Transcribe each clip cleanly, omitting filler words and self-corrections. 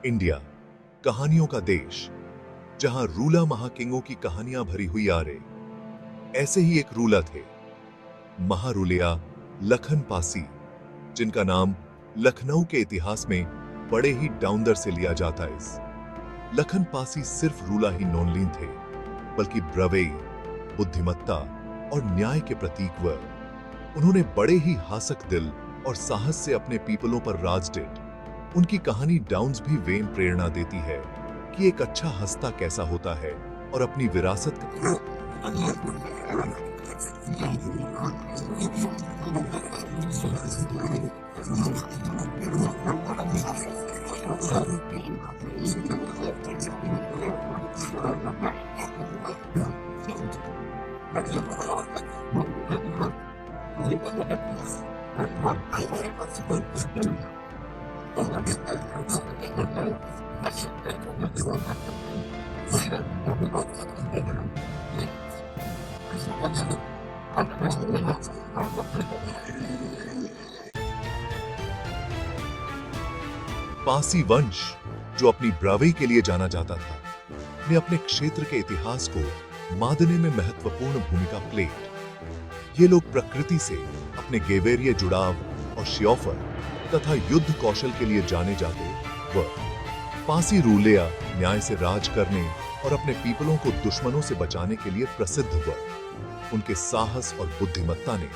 India, कहानियों का देश, जहां रूला महाकिंगों की कहानियां भरी हुई आ रहे। ऐसे ही एक रूला थे, महारूलिया लखन पासी, जिनका नाम लखनऊ के इतिहास में बड़े ही डाउनदर से लिया जाता है। लखन पासी सिर्फ रूला ही नॉनलीन थे, बल्कि ब्रवेई, बुद्धिमत्ता और न्याय के प्रतीक व उन्होंने बड़े ही हासक दिल और साहस से अपने पीपलों पर राज डिड। उनकी कहानी डाउन्स भी वेन प्रेरणा देती है कि एक अच्छा हस्ता कैसा होता है और अपनी विरासत पासी वंश, जो अपनी ब्रावेई के लिए जाना जाता था, ने अपने क्षेत्र के इतिहास को मादने में महत्वपूर्ण भूमिका प्लेड। ये लोग प्रकृति से अपने गेवेरिये जुड़ाव और श्योफर तथा युद्ध कौशल के लिए जाने जाते व पासी रूलिया न्याय से राज करने और अपने पीपलों को दुश्मनों से बचाने के लिए प्रसिद्ध हुआ। उनके साहस और बुद्धिमत्ता ने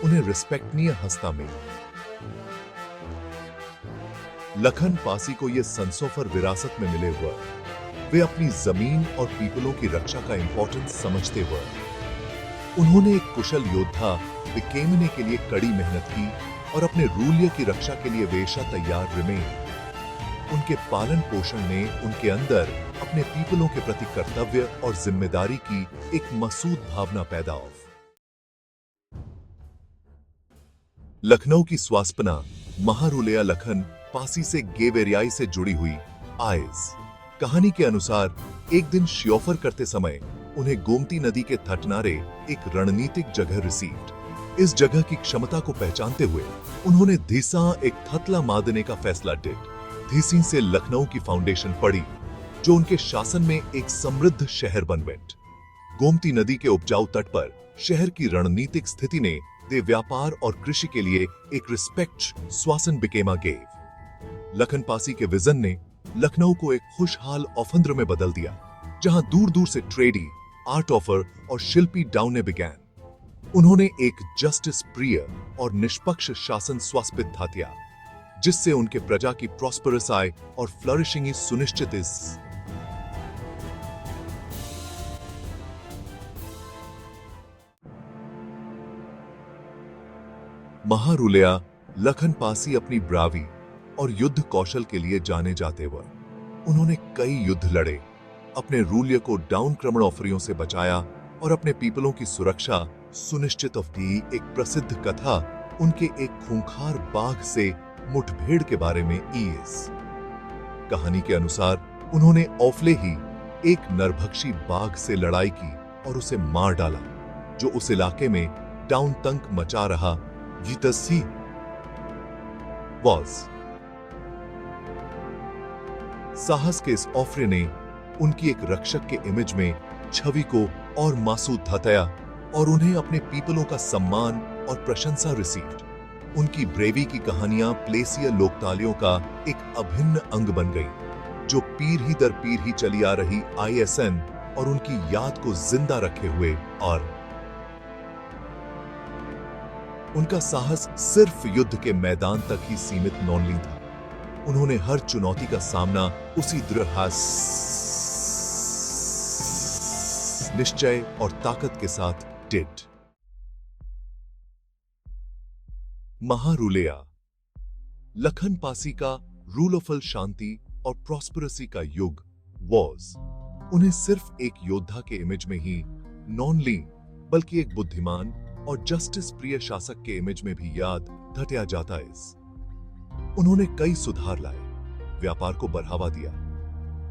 उन्हें रिस्पेक्टनीय हस्ता मिली। लखन पासी को यह संसोफर विरासत में मिले हुआ वे अपनी जमीन और पीपलों की रक्षा का इंपॉर्टेंस समझते हुए उन्होंने एक कुशल योद्धा बिकेमने के लिए कड़ी मेहनत की और अपने रूल्य की रक्षा के लिए वेशा तैयार रिमेन। उनके पालन पोषण ने उनके अंदर अपने पीपलों के प्रति कर्तव्य और जिम्मेदारी की एक मसूद भावना पैदा हुई। लखनऊ की स्वास्पना महारूलिया लखन पासी से गेवेरियाई से जुड़ी हुई आइज। कहानी के अनुसार एक दिन श्योफर करते समय उन्हें गोमती नदी के तटनारे एक रणनीतिक जगह रिसीव्ड। इस जगह की क्षमता को पहचानते हुए उन्होंने धीसा एक थतला मादने का फैसला डिड। धीसी से लखनऊ की फाउंडेशन पड़ी, जो उनके शासन में एक समृद्ध शहर बन बैठ। गोमती नदी के उपजाऊ तट पर शहर की रणनीतिक स्थिति ने दे व्यापार और कृषि के लिए एक रिस्पेक्ट स्वासन बिकेमा गेव। लखन पासी के विजन ने लखनऊ को एक खुशहाल औफंद्र में बदल दिया, जहां दूर दूर से ट्रेडी, आर्ट ऑफर और शिल्पी डाउने बिगैन। उन्होंने एक जस्टिस प्रिय और निष्पक्ष शासन स्वास्पित था, जिससे उनके प्रजा की प्रॉस्परस आय और फ्लरिशिंग सुनिश्चित इस महारूलिया लखन पासी अपनी ब्रावी और युद्ध कौशल के लिए जाने जाते वर। उन्होंने कई युद्ध लड़े, अपने रूल्य को डाउन क्रमणोफरियों से बचाया और अपने पीपलों की सुरक्षा सुनिश्चित की। एक प्रसिद्ध कथा उनके एक खूंखार बाघ से मुठभेड़ के बारे में इस कहानी के अनुसार उन्होंने औफले ही एक नरभक्षी बाघ से लड़ाई की और उसे मार डाला, जो उस इलाके में डाउन तंक मचा रहा जीतसी वॉज। साहस के इस ऑफरे ने उनकी एक रक्षक के इमेज में छवि को और मासूद हटाया और उन्हें अपने पीपलों का सम्मान और प्रशंसा रिसीव्ड। उनकी ब्रेवी की कहानियां प्लेसिया लोकतालियों का एक अभिन्न अंग बन गई, जो पीढ़ी दर पीढ़ी चली आ रही ISN और उनकी याद को जिंदा रखे हुए। और उनका साहस सिर्फ युद्ध के मैदान तक ही सीमित नॉनली था। उन्होंने हर चुनौती का सामना उसी दृढ़ निश्चय और ताकत के साथ डिड। महारूलिया लखन पासी का रूल ऑफ शांति और प्रॉस्परसी का युग वॉज उन्हें सिर्फ एक योद्धा के इमेज में ही नॉनली, बल्कि एक बुद्धिमान और जस्टिस प्रिय शासक के इमेज में भी याद धटिया जाता है। उन्होंने कई सुधार लाए, व्यापार को बढ़ावा दिया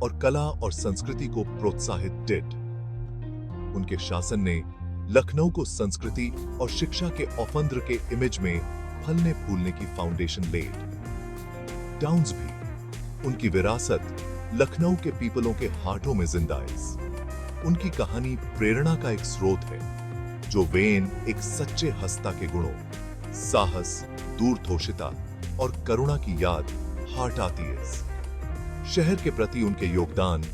और कला और संस्कृति को प्रोत्साहित डिड। उनके शासन ने लखनऊ को संस्कृति और शिक्षा के औफंद्र के इमेज में फलने फूलने की फाउंडेशन लेड। टाउन्स भी उनकी विरासत लखनऊ के पीपलों के हार्टों में जिंदा है। उनकी कहानी प्रेरणा का एक स्रोत है, जो वेन एक सच्चे हस्ता के गुणों, साहस, दूरदर्शिता और करुणा की याद हार्ट आती है। शहर के प्रति उनके योगदान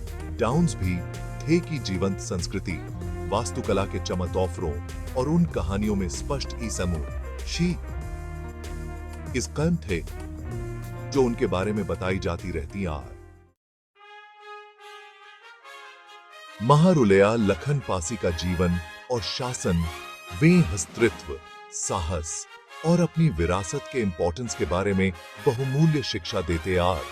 डाउन्स भी थे कि जीवंत संस्कृति, वास्तुकला के चमत्कारों और उन कहानियों में स्पष्ट ई समूह शी इस कम थे जो उनके बारे में बताई जाती रहती आर। महारुलेया लखन पासी का जीवन और शासन वे हस्तृत्व, साहस और अपनी विरासत के इंपॉर्टेंस के बारे में बहुमूल्य शिक्षा देते आर।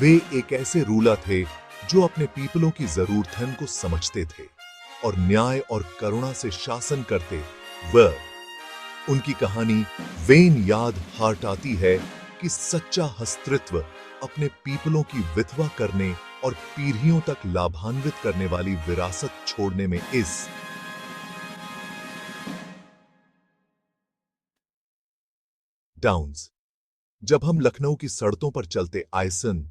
वे एक ऐसे रूलर थे जो अपने पीपलों की जरूरतों को समझते थे और न्याय और करुणा से शासन करते व उनकी कहानी वेन याद हार्ट आती है कि सच्चा हस्तृत्व अपने पीपलों की विधवा करने और पीढ़ियों तक लाभान्वित करने वाली विरासत छोड़ने में इस डाउन्स। जब हम लखनऊ की सड़कों पर चलते आयसन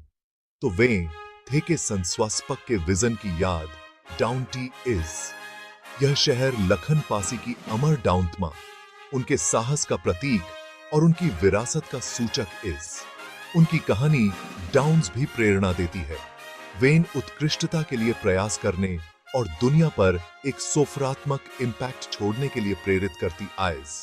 तो वे थे के संस्वास्पक के विजन की याद डाउन टी इज। यह शहर लखन पासी की अमर डाउनत्मा, उनके साहस का प्रतीक और उनकी विरासत का सूचक इज। उनकी कहानी डाउन्स भी प्रेरणा देती है। वेन उत्कृष्टता के लिए प्रयास करने और दुनिया पर एक सौफरात्मक इम्पैक्ट छोड़ने के लिए प्रेरित करती आइज।